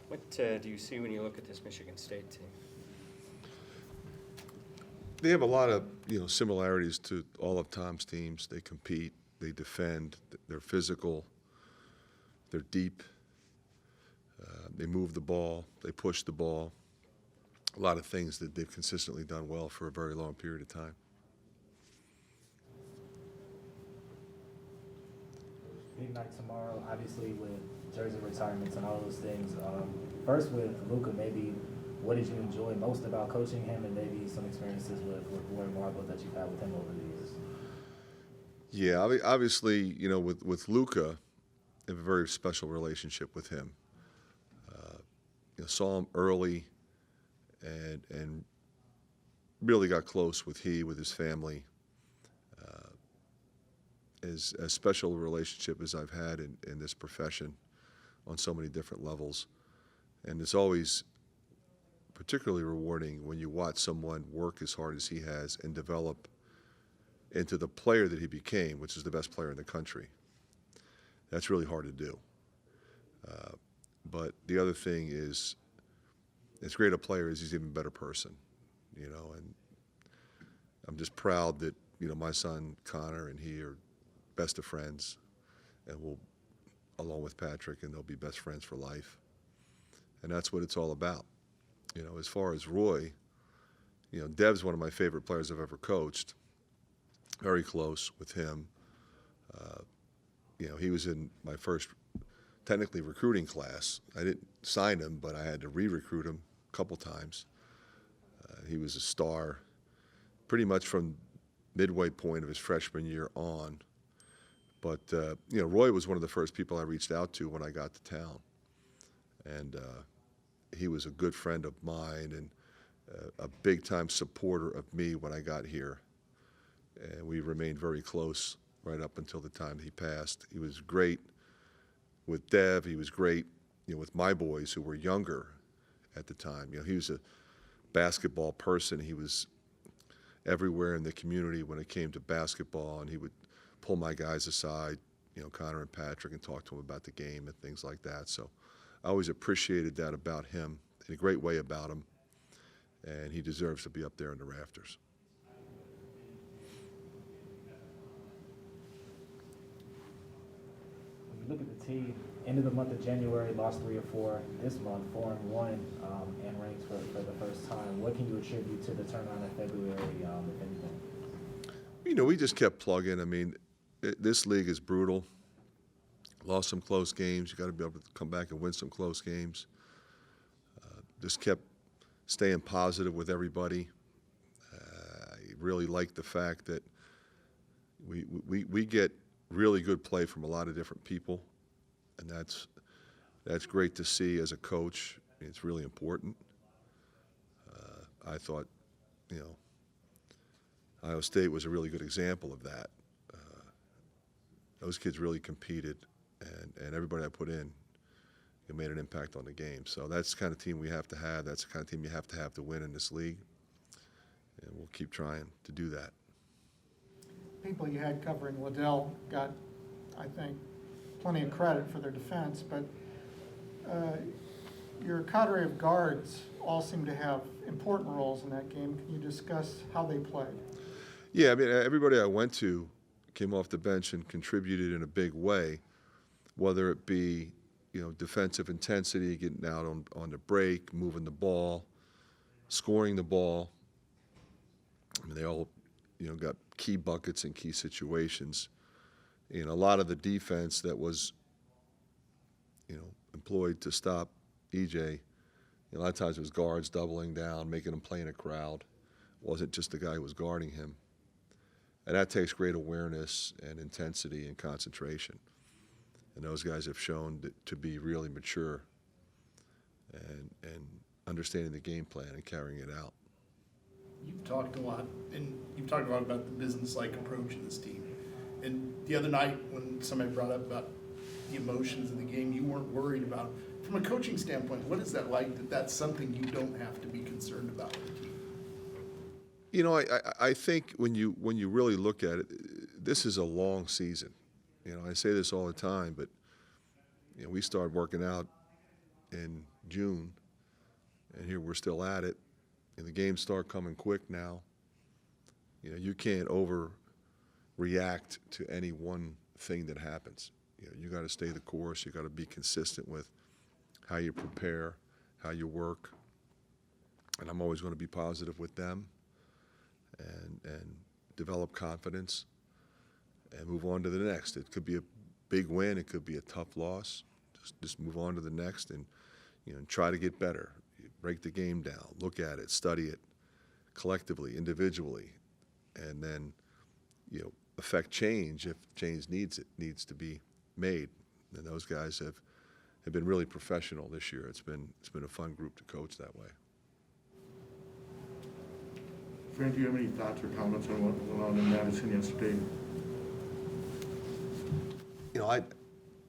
What do you see when you look at this Michigan State team? They have a lot of similarities to all of Tom's teams. They compete, they defend, they're physical, they're deep, they move the ball, they push the ball. A lot of things that they've consistently done well for a very long period of time. Big night tomorrow, obviously with jersey retirements and all those things. First with Luka, maybe what did you enjoy most about coaching him, and maybe some experiences with Roy Marble that you've had with him over the years? Yeah, obviously, with Luka, I have a very special relationship with him. Saw him early, and really got close with his family. As special a relationship as I've had in this profession on so many different levels. And it's always particularly rewarding when you watch someone work as hard as he has and develop into the player that he became, which is the best player in the country. That's really hard to do. But the other thing is, as great a player as he's even a better person, and I'm just proud that, my son Connor and he are best of friends, and we'll, along with Patrick, and they'll be best friends for life. And that's what it's all about. As far as Roy, Dev's one of my favorite players I've ever coached. Very close with him. He was in my first, technically, recruiting class. I didn't sign him, but I had to re-recruit him a couple times. He was a star pretty much from midway point of his freshman year on. But, Roy was one of the first people I reached out to when I got to town. And he was a good friend of mine and a big-time supporter of me when I got here. And we remained very close right up until the time he passed. He was great with Dev. He was great, with my boys who were younger at the time. He was a basketball person. He was everywhere in the community when it came to basketball, and he would pull my guys aside, Connor and Patrick, and talk to them about the game and things like that. So I always appreciated that about him, in a great way about him, and he deserves to be up there in the rafters. When you look at the team, end of the month of January, lost 3 or 4. This month, 4-1, and ranked for the first time. What can you attribute to the turnaround in February, if anything? We just kept plugging. I mean, this league is brutal. Lost some close games. You got to be able to come back and win some close games. Just kept staying positive with everybody. I really like the fact that we get really good play from a lot of different people, and that's great to see as a coach. It's really important. I thought, Iowa State was a really good example of that. Those kids really competed, and everybody I put in, it made an impact on the game. So that's the kind of team we have to have. That's the kind of team you have to win in this league, and we'll keep trying to do that. People you had covering Liddell got, I think, plenty of credit for their defense, but your cadre of guards all seem to have important roles in that game. Can you discuss how they played? Yeah, I mean, everybody I went to came off the bench and contributed in a big way, whether it be, defensive intensity, getting out on the break, moving the ball, scoring the ball. I mean, they all, got key buckets in key situations. A lot of the defense that was, employed to stop EJ, a lot of times it was guards doubling down, making him play in a crowd. It wasn't just the guy who was guarding him. And that takes great awareness and intensity and concentration. And those guys have shown to be really mature and understanding the game plan and carrying it out. You've talked a lot, and you've talked a lot about the business-like approach of this team. And the other night, when somebody brought up about the emotions of the game, you weren't worried about. From a coaching standpoint, what is that like? That's something you don't have to be concerned about with the team. I think when you really look at it, this is a long season. I say this all the time, but we started working out in June, and here we're still at it, and the games start coming quick now. You know, you can't overreact to any one thing that happens. You know, you got to stay the course. You got to be consistent with how you prepare, how you work, and I'm always going to be positive with them, and develop confidence, and move on to the next. It could be a big win. It could be a tough loss. Just move on to the next, and you know, try to get better. You break the game down, look at it, study it collectively, individually, and then, you know, affect change if change needs to be made. And those guys have been really professional this year. It's been a fun group to coach that way. Fran, do you have any thoughts or comments on what went on in Madison yesterday? You know,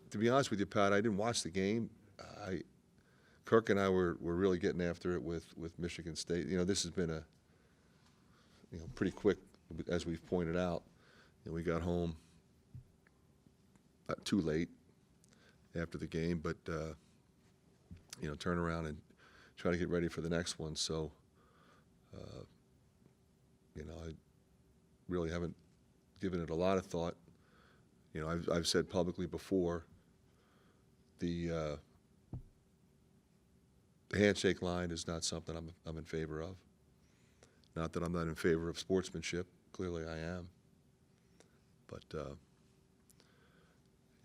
to be honest with you, Pat, I didn't watch the game. Kirk and I were really getting after it with Michigan State. You know, this has been pretty quick, as we've pointed out. You know, we got home too late after the game, but you know, turn around and try to get ready for the next one. So, you know, I really haven't given it a lot of thought. You know, I've said publicly before, the handshake line is not something I'm in favor of. Not that I'm not in favor of sportsmanship. Clearly I am. But, you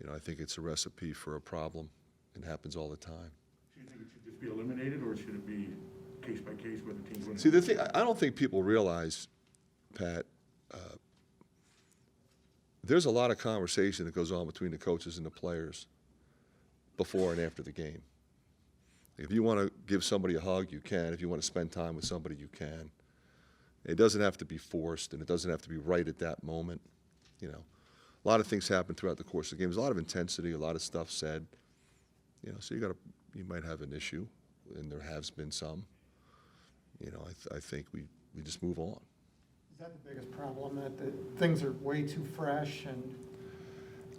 know, I think it's a recipe for a problem and happens all the time. Do you think it should just be eliminated, or should it be case by case where the teams win? See, the thing, I don't think people realize, Pat, there's a lot of conversation that goes on between the coaches and the players before and after the game. If you want to give somebody a hug, you can. If you want to spend time with somebody, you can. It doesn't have to be forced, and it doesn't have to be right at that moment. You know, a lot of things happen throughout the course of the game. There's a lot of intensity, a lot of stuff said. You know, so you might have an issue, and there has been some. You know, I think we just move on. Is that the biggest problem, that things are way too fresh and?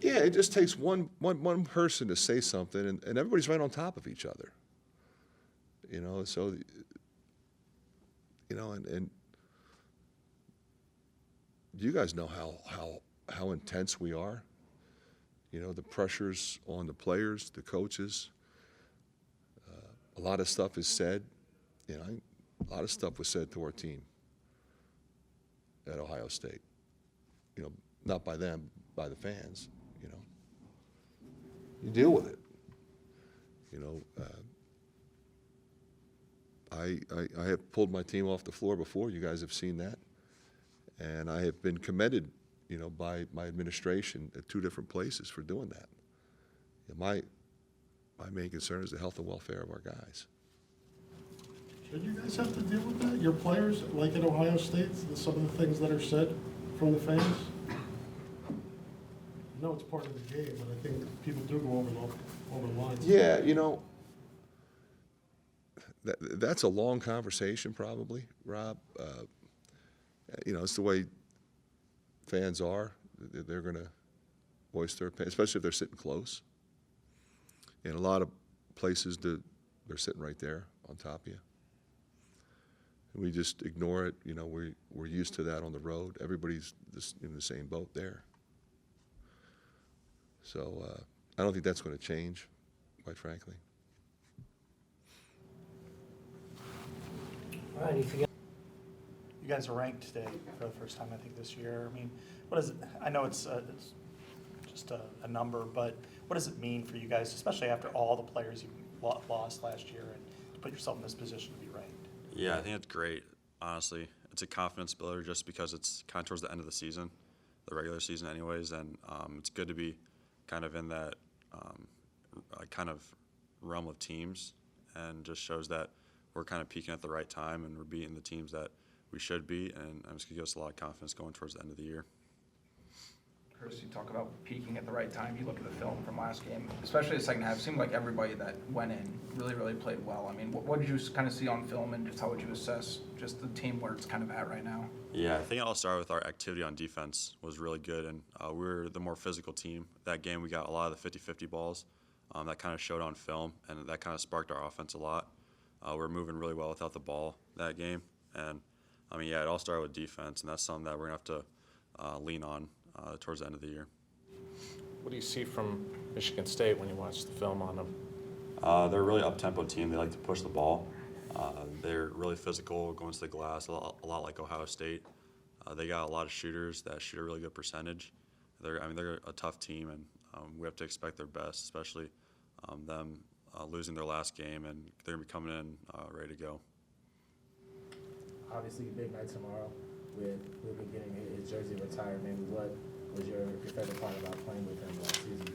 Yeah, it just takes one person to say something, and everybody's right on top of each other. You know, so, you know, and you guys know how intense we are. You know, the pressures on the players, the coaches. A lot of stuff is said. You know, a lot of stuff was said to our team at Ohio State. You know, not by them, by the fans. You know, you deal with it. You know, I have pulled my team off the floor before. You guys have seen that, and I have been commended, you know, by my administration at 2 different places for doing that. You know, my main concern is the health and welfare of our guys. Should you guys have to deal with that? Your players, like at Ohio State, some of the things that are said from the fans? I know it's part of the game, but I think people do go over the lines. Yeah, you know, that's a long conversation probably, Rob. You know, it's the way fans are. They're going to voice their opinion, especially if they're sitting close. And a lot of places, they're sitting right there on top of you. And we just ignore it. You know, we're used to that on the road. Everybody's in the same boat there. So I don't think that's going to change, quite frankly. All right, anything else? You guys are ranked today for the first time, I think, this year. I mean, what is it? I know it's just a number, but what does it mean for you guys, especially after all the players you lost last year, and to put yourself in this position to be ranked? Yeah, I think it's great, honestly. It's a confidence builder just because it's kind of towards the end of the season, the regular season anyways, and it's good to be kind of in that kind of realm of teams, and just shows that we're kind of peaking at the right time and we're beating the teams that we should be, and it's going to give us a lot of confidence going towards the end of the year. Kris, you talk about peaking at the right time. You look at the film from last game, especially the second half. It seemed like everybody that went in really played well. I mean, what did you kind of see on film, and just how would you assess just the team where it's kind of at right now? Yeah, I think I'll start with our activity on defense was really good, and we were the more physical team. That game we got a lot of the 50-50 balls, that kind of showed on film, and that kind of sparked our offense a lot. We're moving really well without the ball that game, and I mean, yeah, it all started with defense, and that's something that we're gonna have to lean on towards the end of the year. What do you see from Michigan State when you watch the film on them? They're a really up-tempo team. They like to push the ball. They're really physical, going to the glass, a lot like Ohio State. They got a lot of shooters that shoot a really good percentage. They're a tough team, and we have to expect their best, especially them losing their last game, and they're going to be coming in ready to go. Obviously, big night tomorrow with Luka getting his jersey retired. Maybe what was your favorite part about playing with him last season?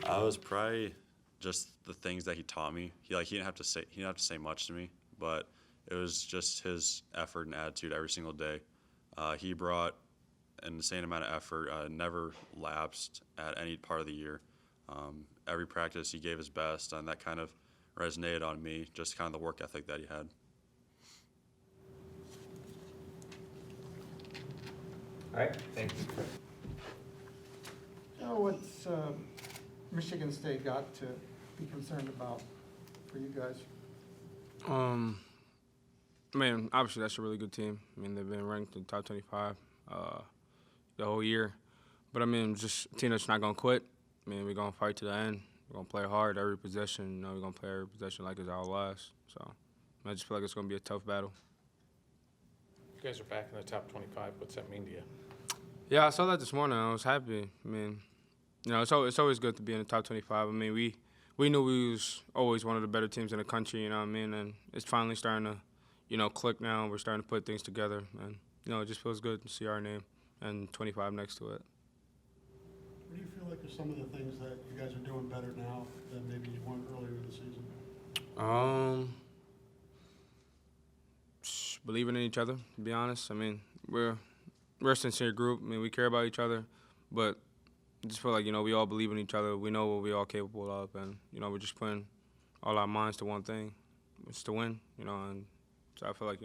It was probably just the things that he taught me. He didn't have to say much to me, but it was just his effort and attitude every single day. He brought an insane amount of effort, never lapsed at any part of the year. Every practice he gave his best, and that kind of resonated on me, just kind of the work ethic that he had. All right, thank you. What's Michigan State got to be concerned about for you guys? I mean, obviously that's a really good team. I mean, they've been ranked in the top 25 the whole year. But I mean, just a team that's not gonna quit. I mean, we're gonna fight to the end. We're gonna play hard every possession. We're gonna play every possession like it's our last. So I just feel like it's gonna be a tough battle. You guys are back in the top 25. What's that mean to you? Yeah, I saw that this morning. I was happy. I mean, it's always good to be in the top 25. I mean, we knew we was always one of the better teams in the country. You know what I mean? And it's finally starting to, click now. We're starting to put things together, and it just feels good to see our name and 25 next to it. What do you feel like are some of the things that you guys are doing better now than maybe you weren't earlier in the season? Believing in each other, to be honest. I mean, we're a sincere group. I mean, we care about each other, but I just feel like, we all believe in each other. We know what we're all capable of, and, we're just putting all our minds to one thing. It's to win, and so I feel like,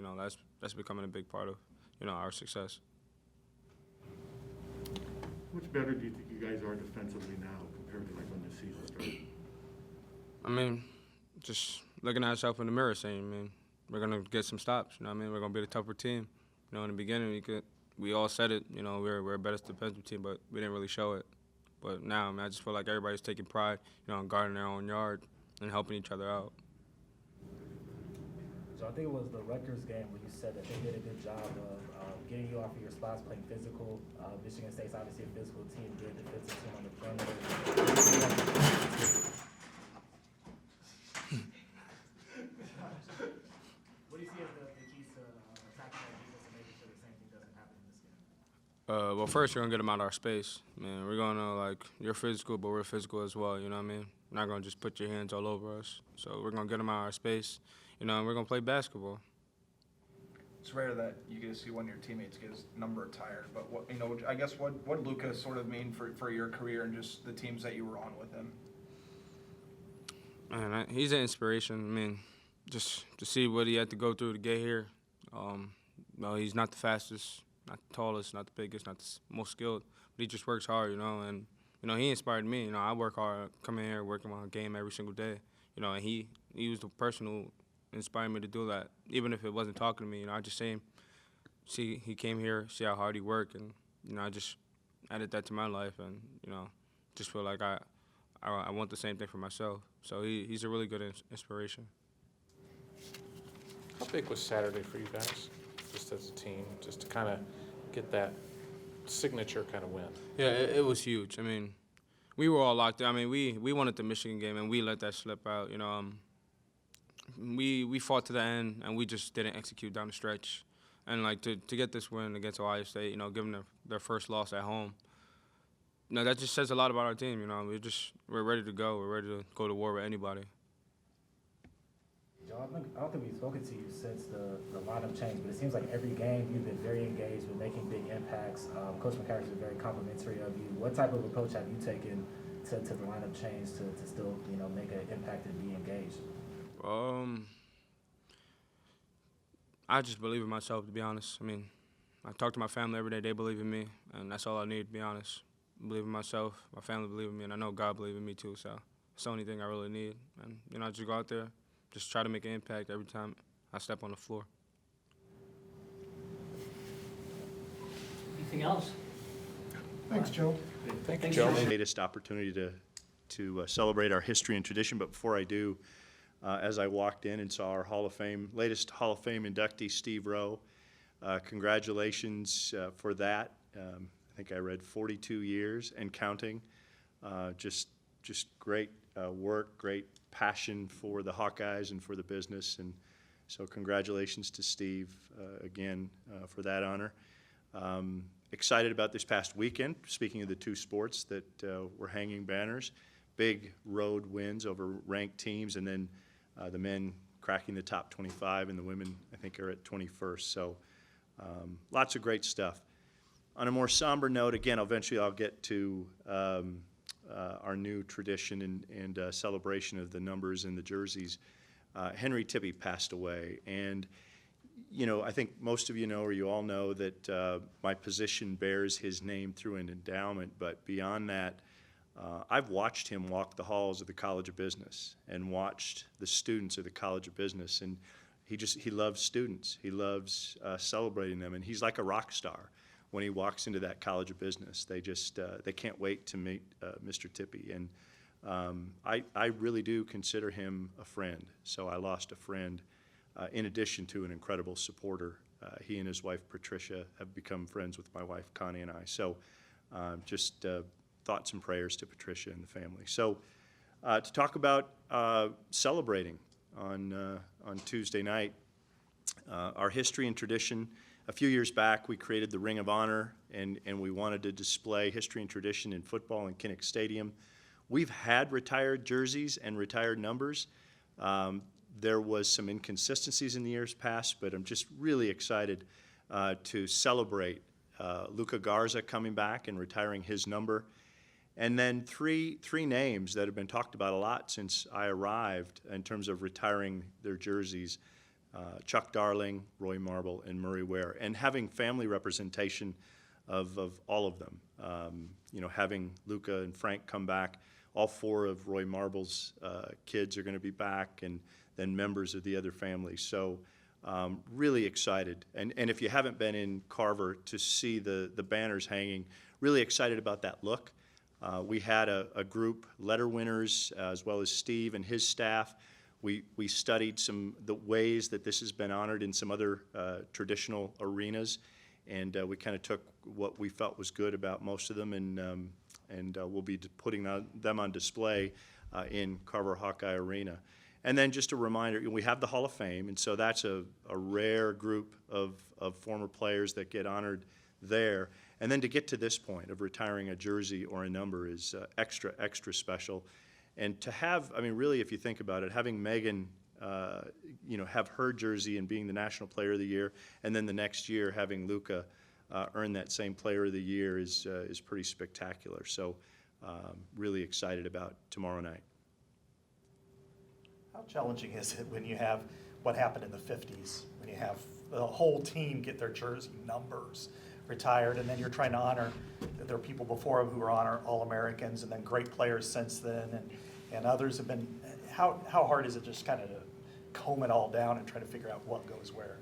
that's becoming a big part of, our success. How much better do you think you guys are defensively now compared to like when the season started? I mean, just looking at ourselves in the mirror saying, we're going to get some stops, We're going to be the tougher team. In the beginning, we all said it, we're a better defensive team, but we didn't really show it. But now, I just feel like everybody's taking pride, in guarding their own yard and helping each other out. So I think it was the Rutgers game where you said that they did a good job of getting you off of your spots, playing physical. Michigan State's obviously a physical team, good defensive team on the perimeter. What do you see as the keys to attacking that defense and making sure the same thing doesn't happen in this game? Well, first, you're going to get them out of our space. We're going to, you're physical, but we're physical as well, you know what I mean? We're not going to just put your hands all over us. So we're going to get them out of our space, and we're going to play basketball. It's rare that you get to see one of your teammates get his number retired, but I guess what did Luka sort of mean for your career and just the teams that you were on with him? Man, he's an inspiration. Just to see what he had to go through to get here. He's not the fastest, not the tallest, not the biggest, not the most skilled, but he just works hard, and he inspired me. I work hard, come in here, working on a game every single day, and he was the person who inspired me to do that. Even if it wasn't talking to me, I just see he came here, see how hard he worked, and I just added that to my life, and just feel like I want the same thing for myself. So he's a really good inspiration. How big was Saturday for you guys, just as a team, just to kind of get that signature kind of win? Yeah, it was huge. We were all locked in. We wanted the Michigan game, and we let that slip out. We fought to the end, and we just didn't execute down the stretch. And to get this win against Ohio State, giving their first loss at home, that just says a lot about our team. We're ready to go. We're ready to go to war with anybody. Joe, I don't think we've spoken to you since the lineup change, but it seems like every game you've been very engaged with making big impacts. Coach McCaffery's been very complimentary of you. What type of approach have you taken to the lineup change to still make an impact and be engaged? I just believe in myself, to be honest. I talk to my family every day. They believe in me, and that's all I need, to be honest. I believe in myself. My family believe in me, and I know God believes in me too. So It's the only thing I really need. And, you know, I just go out there, just try to make an impact every time I step on the floor. Anything else? Thanks, Joe. Thank you, Joe. Latest opportunity to celebrate our history and tradition, but before I do, as I walked in and saw our latest Hall of Fame inductee, Steve Rowe, congratulations for that. I think I read 42 years and counting. Just great work, great passion for the Hawkeyes and for the business, and so congratulations to Steve again for that honor. Excited about this past weekend, speaking of the two sports that were hanging banners. Big road wins over ranked teams, and then the men cracking the top 25, and the women, I think, are at 21st. So lots of great stuff. On a more somber note, again, eventually I'll get to our new tradition and celebration of the numbers and the jerseys. Henry Tippie passed away, and you know, I think most of you know, or you all know, that my position bears his name through an endowment, but beyond that, I've watched him walk the halls of the College of Business and watched the students of the College of Business, and he loves students. He loves celebrating them, and he's like a rock star when he walks into that College of Business. They can't wait to meet Mr. Tippie, and I really do consider him a friend. So I lost a friend in addition to an incredible supporter. He and his wife Patricia have become friends with my wife Connie and I. So just thoughts and prayers to Patricia and the family. So to talk about celebrating on Tuesday night, our history and tradition. A few years back, we created the Ring of Honor, and we wanted to display history and tradition in football in Kinnick Stadium. We've had retired jerseys and retired numbers. There was some inconsistencies in the years past, but I'm just really excited to celebrate Luka Garza coming back and retiring his number. And then three names that have been talked about a lot since I arrived in terms of retiring their jerseys. Chuck Darling, Roy Marble, and Murray Ware, and having family representation of all of them. You know, having Luka and Frank come back, all four of Roy Marble's kids are going to be back, and then members of the other families. So really excited. And if you haven't been in Carver to see the banners hanging, really excited about that look. We had a group, letter winners, as well as Steve and his staff. We studied the ways that this has been honored in some other traditional arenas, and we kind of took what we felt was good about most of them, and we'll be putting them on display in Carver Hawkeye Arena. And then just a reminder, we have the Hall of Fame, and so that's a rare group of former players that get honored there. And then to get to this point of retiring a jersey or a number is extra special. And to have, I mean, really, if you think about it, having Megan, you know, have her jersey and being the National Player of the Year, and then the next year having Luka earn that same Player of the Year is pretty spectacular. So really excited about tomorrow night. How challenging is it when you have what happened in the 50s, when you have the whole team get their jersey numbers retired, and then you're trying to honor, there are people before them who were All-Americans, and then great players since then, and others have been, how hard is it just kind of to comb it all down and try to figure out what goes where?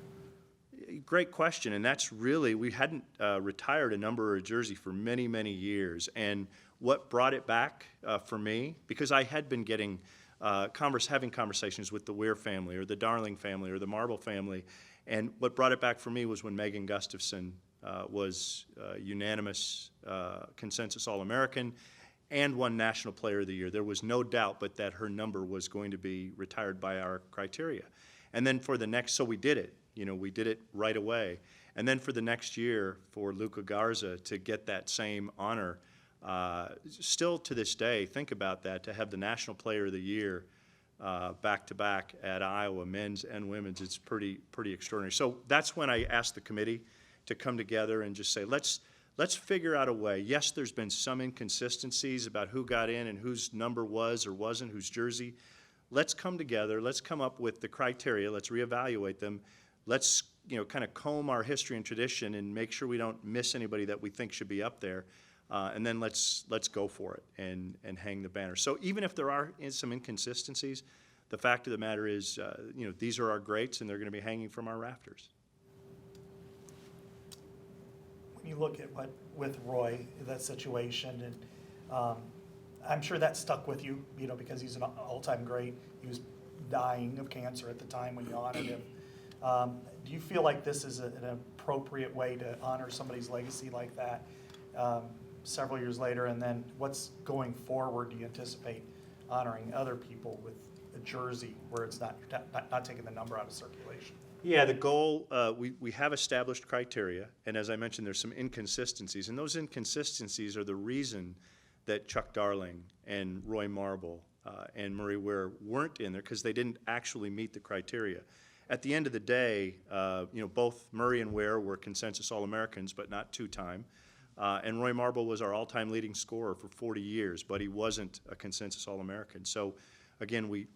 Great question, and that's really, we hadn't retired a number or a jersey for many, many years, and what brought it back for me, because I had been getting having conversations with the Weir family or the Darling family or the Marble family, and what brought it back for me was when Megan Gustafson was unanimous consensus All-American and won National Player of the Year. There was no doubt but that her number was going to be retired by our criteria. And then for the next, so we did it. You know, we did it right away. And then for the next year, for Luka Garza to get that same honor, still to this day, think about that, to have the National Player of the Year back-to-back at Iowa, men's and women's, it's pretty extraordinary. So that's when I asked the committee to come together and just say, let's figure out a way. Yes, there's been some inconsistencies about who got in and whose number was or wasn't, whose jersey. Let's come together, let's come up with the criteria, let's reevaluate them. Let's, you know, kind of comb our history and tradition and make sure we don't miss anybody that we think should be up there. and then let's go for it and hang the banner. So even if there are some inconsistencies, the fact of the matter is, these are our greats, and they're going to be hanging from our rafters. When you look at with Roy, that situation, and I'm sure that stuck with you, because he's an all-time great. He was dying of cancer at the time when you honored him. Do you feel like this is an appropriate way to honor somebody's legacy like that several years later? And then what's going forward? Do you anticipate honoring other people with a jersey where it's not taking the number out of circulation? Yeah, the goal, we have established criteria, and as I mentioned, there's some inconsistencies, and those inconsistencies are the reason that Chuck Darling and Roy Marble and Murray Ware weren't in there, because they didn't actually meet the criteria. At the end of the day, both Murray and Ware were consensus All-Americans, but not two-time. And Roy Marble was our all-time leading scorer for 40 years, but he wasn't a consensus All-American. So again, we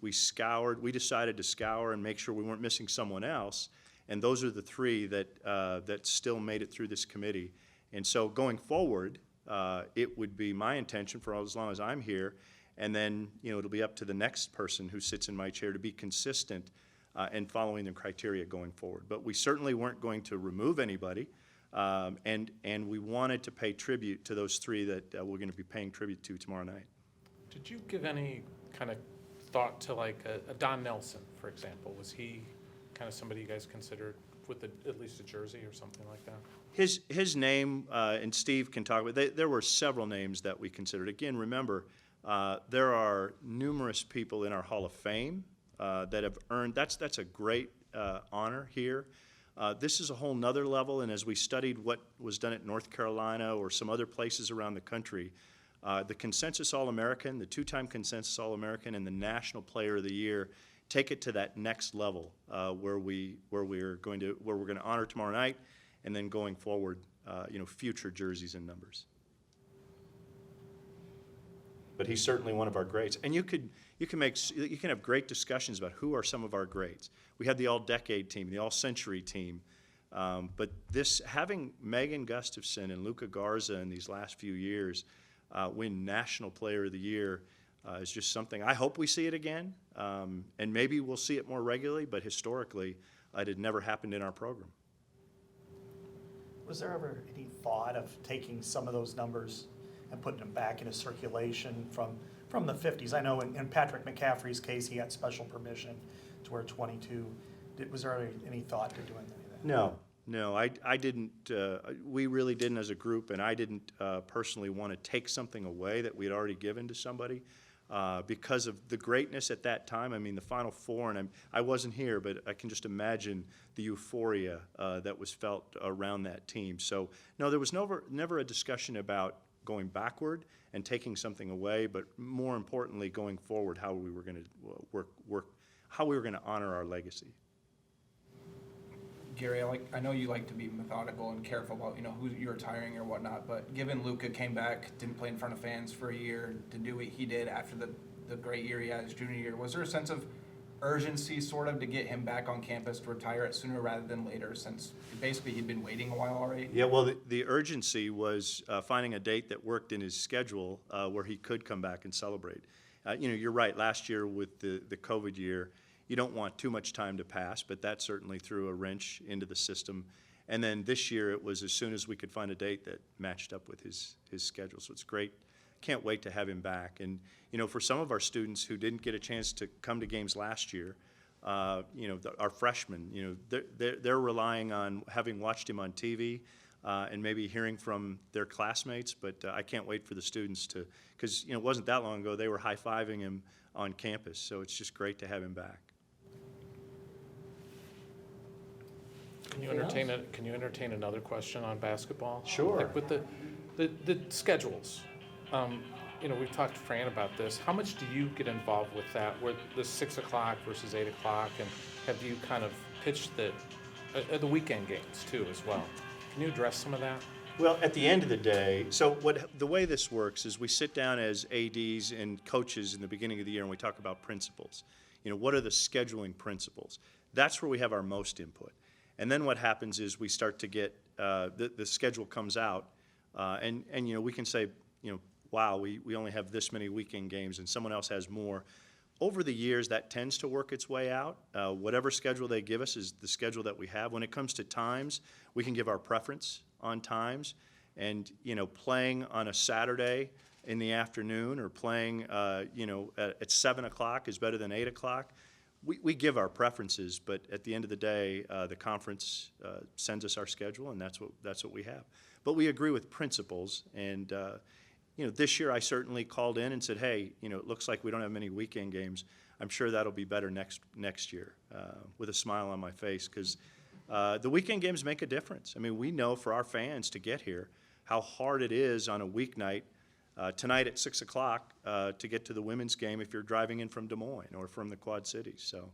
decided to scour and make sure we weren't missing someone else, and those are the three that still made it through this committee. And so going forward, it would be my intention for as long as I'm here, and then it'll be up to the next person who sits in my chair to be consistent and following the criteria going forward. But we certainly weren't going to remove anybody, and we wanted to pay tribute to those three that we're going to be paying tribute to tomorrow night. Did you give any kind of thought to like a Don Nelson, for example? Was he kind of somebody you guys considered with at least a jersey or something like that? His name, and Steve can talk about, there were several names that we considered. Again, remember, there are numerous people in our Hall of Fame that have earned, that's a great honor here. This is a whole nother level, and as we studied what was done at North Carolina or some other places around the country, the consensus All-American, the two-time consensus All-American, and the National Player of the Year take it to that next level where we're going to honor tomorrow night, and then going forward, future jerseys and numbers. But he's certainly one of our greats, and you can have great discussions about who are some of our greats. We had the All-Decade team, the All-Century team, but having Megan Gustafson and Luka Garza in these last few years win National Player of the Year is just something. I hope we see it again, and maybe we'll see it more regularly, but historically, it had never happened in our program. Was there ever any thought of taking some of those numbers and putting them back into circulation from the 50s? I know in Patrick McCaffery's case, he had special permission to wear 22. Was there any thought to doing any of that? No, I didn't. We really didn't as a group, and I didn't personally want to take something away that we had already given to somebody because of the greatness at that time. I mean, the Final Four, and I wasn't here, but I can just imagine the euphoria that was felt around that team. So, no, there was never a discussion about going backward and taking something away, but more importantly, going forward, how we were going to how we were going to honor our legacy. Gary, I know you like to be methodical and careful about who you're retiring or whatnot, but given Luka came back, didn't play in front of fans for a year, to do what he did after the great year he had his junior year, was there a sense of urgency sort of to get him back on campus to retire it sooner rather than later, since basically he'd been waiting a while already? Yeah, well, the urgency was finding a date that worked in his schedule where he could come back and celebrate. You're right, last year with the COVID year, you don't want too much time to pass, but that certainly threw a wrench into the system. And then this year it was as soon as we could find a date that matched up with his schedule. So it's great. Can't wait to have him back. And, for some of our students who didn't get a chance to come to games last year, our freshmen, they're relying on having watched him on TV and maybe hearing from their classmates. But I can't wait for the students to, because, it wasn't that long ago they were high-fiving him on campus. So it's just great to have him back. Can you entertain another question on basketball? Sure. Like with the schedules. We've talked to Fran about this. How much do you get involved with that, with the 6 o'clock versus 8 o'clock, and have you kind of pitched the weekend games too as well? Can you address some of that? Well, at the end of the day, so the way this works is we sit down as ADs and coaches in the beginning of the year and we talk about principles. What are the scheduling principles? That's where we have our most input. And then what happens is we start to get, the schedule comes out And you know, we can say, you know, wow, we only have this many weekend games and someone else has more. Over the years, that tends to work its way out. Whatever schedule they give us is the schedule that we have. When it comes to times, we can give our preference on times. And, you know, playing on a Saturday in the afternoon or playing, you know, at 7 o'clock is better than 8 o'clock. We give our preferences, but at the end of the day, the conference sends us our schedule, and that's what we have. But we agree with principles, and you know, this year I certainly called in and said, hey, you know, it looks like we don't have many weekend games. I'm sure that'll be better next year, with a smile on my face, because the weekend games make a difference. I mean, we know for our fans to get here how hard it is on a weeknight, tonight at 6 o'clock, to get to the women's game if you're driving in from Des Moines or from the Quad Cities. So,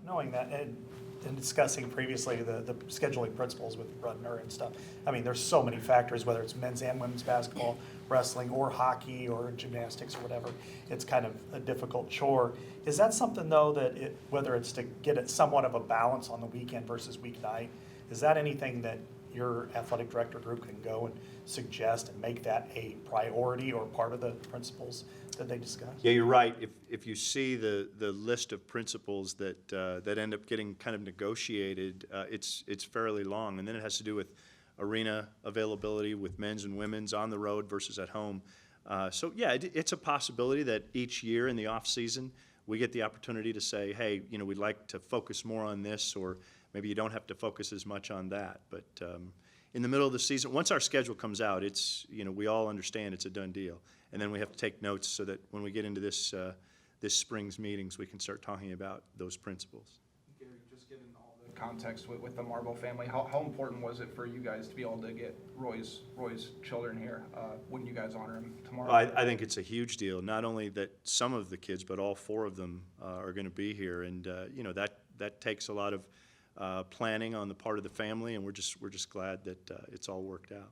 Knowing that and discussing previously the scheduling principles with Rudner and stuff, I mean, there's so many factors, whether it's men's and women's basketball, wrestling, or hockey, or gymnastics, or whatever. It's kind of a difficult chore. Is that something, though, that whether it's to get it somewhat of a balance on the weekend versus weeknight, is that anything that your athletic director group can go and suggest and make that a priority or part of the principles that they discuss? yeah, you're right. If you see the list of principles that end up getting kind of negotiated, it's fairly long, and then it has to do with arena availability with men's and women's on the road versus at home. So yeah, it's a possibility that each year in the off season we get the opportunity to say, hey, you know, we'd like to focus more on this, or maybe you don't have to focus as much on that. But in the middle of the season, once our schedule comes out, it's, you know, we all understand it's a done deal. And then we have to take notes so that when we get into this spring's meetings, we can start talking about those principles. Gary, just given all the context with the Marble family, how important was it for you guys to be able to get Roy's children here? Wouldn't you guys honor him tomorrow? I think it's a huge deal. Not only that some of the kids, but all 4 of them are going to be here, and you know, that takes a lot of planning on the part of the family, and we're just glad that it's all worked out.